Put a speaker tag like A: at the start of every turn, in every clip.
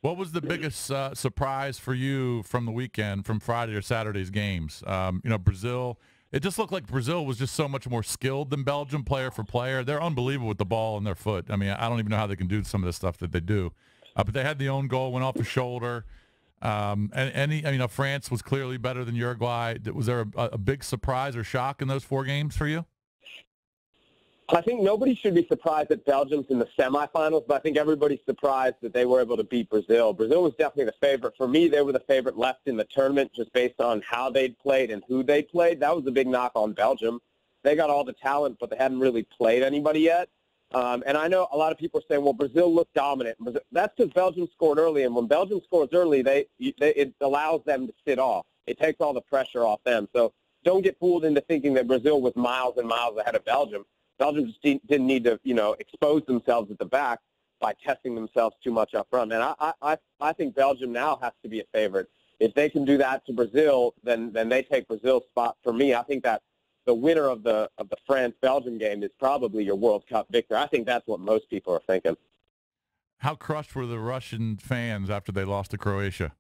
A: What was the biggest surprise for you from the weekend, from Friday or Saturday's games? Brazil. It just looked like Brazil was just so much more skilled than Belgium, player for player. They're unbelievable with the ball in their foot. I mean, I don't even know how they can do some of the stuff that they do. But they had the own goal, went off the shoulder. France was clearly better than Uruguay. Was there a big surprise or shock in those 4 games for you?
B: I think nobody should be surprised that Belgium's in the semifinals, but I think everybody's surprised that they were able to beat Brazil. Brazil was definitely the favorite. For me, they were the favorite left in the tournament just based on how they'd played and who they played. That was a big knock on Belgium. They got all the talent, but they hadn't really played anybody yet. And I know a lot of people are saying, well, Brazil looked dominant. That's because Belgium scored early, and when Belgium scores early, it allows them to sit off. It takes all the pressure off them. So don't get fooled into thinking that Brazil was miles and miles ahead of Belgium. Belgium just didn't need to, expose themselves at the back by testing themselves too much up front. And I think Belgium now has to be a favorite. If they can do that to Brazil, then they take Brazil's spot. For me, I think that the winner of the France-Belgium game is probably your World Cup victor. I think that's what most people are thinking.
A: How crushed were the Russian fans after they lost to Croatia?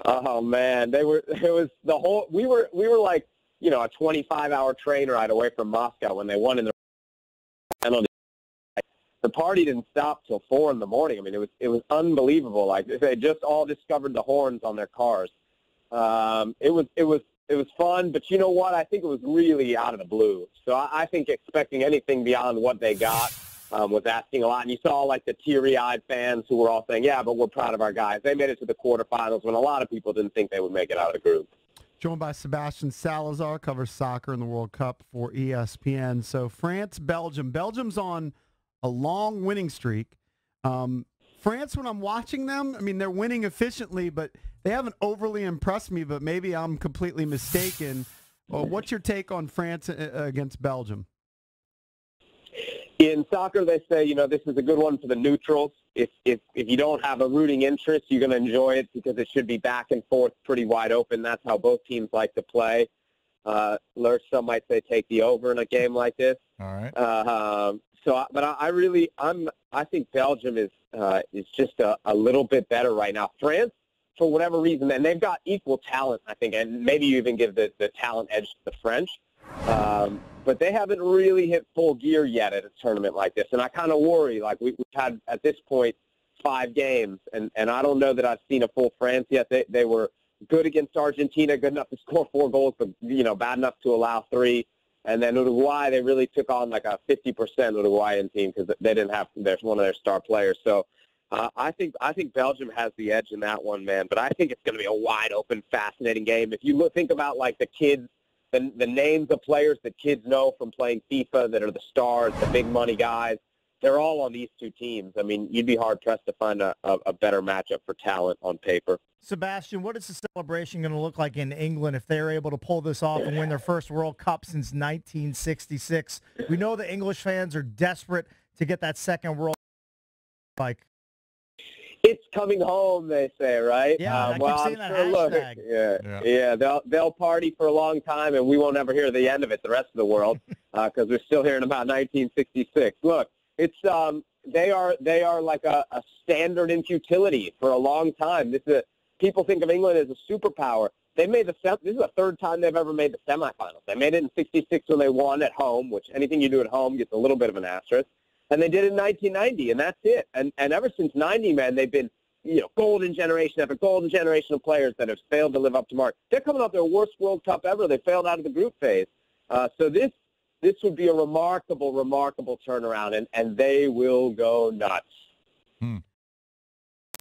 B: Oh man, we were like, a 25-hour train ride away from Moscow when they won in the penalty. The party didn't stop till 4 in the morning. I mean, it was unbelievable. Like they just all discovered the horns on their cars. It was fun, but you know what? I think it was really out of the blue. So I think expecting anything beyond what they got was asking a lot. And you saw like the teary-eyed fans who were all saying, yeah, but we're proud of our guys. They made it to the quarterfinals when a lot of people didn't think they would make it out of the group.
C: Joined by Sebi Salazar, covers soccer in the World Cup for ESPN. So France, Belgium. Belgium's on a long winning streak. France, when I'm watching them, I mean, they're winning efficiently, but they haven't overly impressed me, but maybe I'm completely mistaken. What's your take on France against Belgium?
B: In soccer, they say, this is a good one for the neutrals. If you don't have a rooting interest, you're going to enjoy it because it should be back and forth pretty wide open. That's how both teams like to play. Lurch, some might say take the over in a game like this.
A: All right.
B: I think Belgium is just a little bit better right now. France, for whatever reason, and they've got equal talent, I think, and maybe you even give the talent edge to the French. But they haven't really hit full gear yet at a tournament like this. And I kind of worry, like we've had at this point 5 games, and I don't know that I've seen a full France yet. They were good against Argentina, good enough to score 4 goals, but, bad enough to allow 3. And then Uruguay, they really took on like a 50% Uruguayan team because they didn't have one of their star players. So I think Belgium has the edge in that one, man. But I think it's going to be a wide open, fascinating game. If you think about like the kids, the names of players that kids know from playing FIFA that are the stars, the big money guys, they're all on these 2 teams. I mean, you'd be hard-pressed to find a better matchup for talent on paper.
D: Sebastian, what is the celebration going to look like in England if they're able to pull this off and win their first World Cup since 1966? We know the English fans are desperate to get that second World Cup.
B: It's coming home, they say, right?
D: Yeah, I keep seeing that hashtag.
B: Yeah. They'll party for a long time, and we won't ever hear the end of it, the rest of the world, because we're still hearing about 1966. Look, it's they are like a standard in futility for a long time. People think of England as a superpower. They made this is the 3rd time they've ever made the semifinals. They made it in '66 when they won at home, which anything you do at home gets a little bit of an asterisk. And they did it in 1990, and that's it. And ever since '90, man, they've been, golden generation after golden generation of players that have failed to live up to mark. They're coming off their worst World Cup ever. They failed out of the group phase. So this would be a remarkable, remarkable turnaround, and they will go nuts.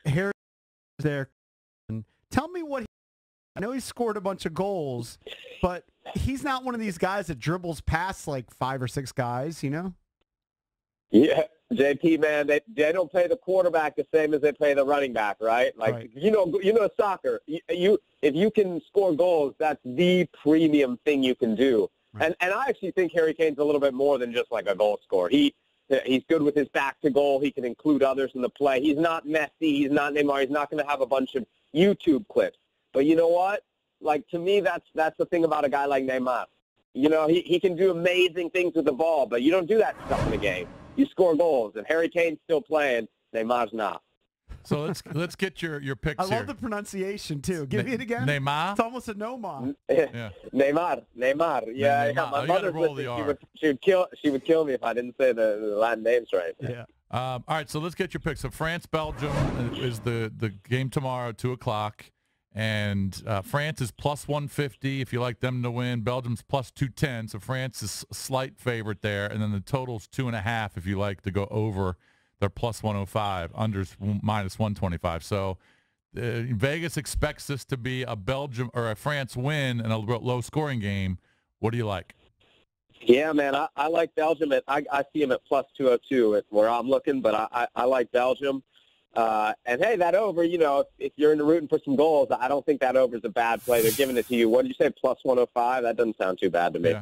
C: Harry there. Tell me I know he scored a bunch of goals, but he's not one of these guys that dribbles past like 5 or 6 guys,
B: Yeah, JP, man, they don't play the quarterback the same as they play the running back, right? Like, right. Soccer, if you can score goals, that's the premium thing you can do. Right. And I actually think Harry Kane's a little bit more than just like a goal scorer. He's good with his back to goal. He can include others in the play. He's not Messi. He's not Neymar. He's not going to have a bunch of YouTube clips. But you know what? Like, to me, that's the thing about a guy like Neymar. He can do amazing things with the ball, but you don't do that stuff in the game. You score goals, and Harry Kane's still playing. Neymar's not.
A: So let's get your picks
C: I
A: here.
C: love the pronunciation too. Give me it again.
A: Neymar.
C: It's almost a Nomar.
A: Yeah.
B: Neymar. Yeah,
A: Neymar.
B: yeah.
A: Oh,
B: My
A: you gotta
B: mother's
A: roll
B: listening.
A: the R.
B: She would kill me if I didn't say the Latin names right.
C: Yeah.
A: All right, so let's get your picks. So France-Belgium is the game tomorrow, 2:00. And France is plus 150 if you like them to win. Belgium's plus 210, so France is a slight favorite there. And then the total's 2.5 if you like to go over. They're plus 105. Under's minus 125. So Vegas expects this to be a Belgium or a France win and a low-scoring game. What do you like?
B: Yeah, man, I like Belgium. I see them at plus 202 at where I'm looking, but I like Belgium. And, hey, that over, if you're in the rooting for some goals, I don't think that over is a bad play. They're giving it to you. What did you say, plus 105? That doesn't sound too bad to me.
A: Yeah,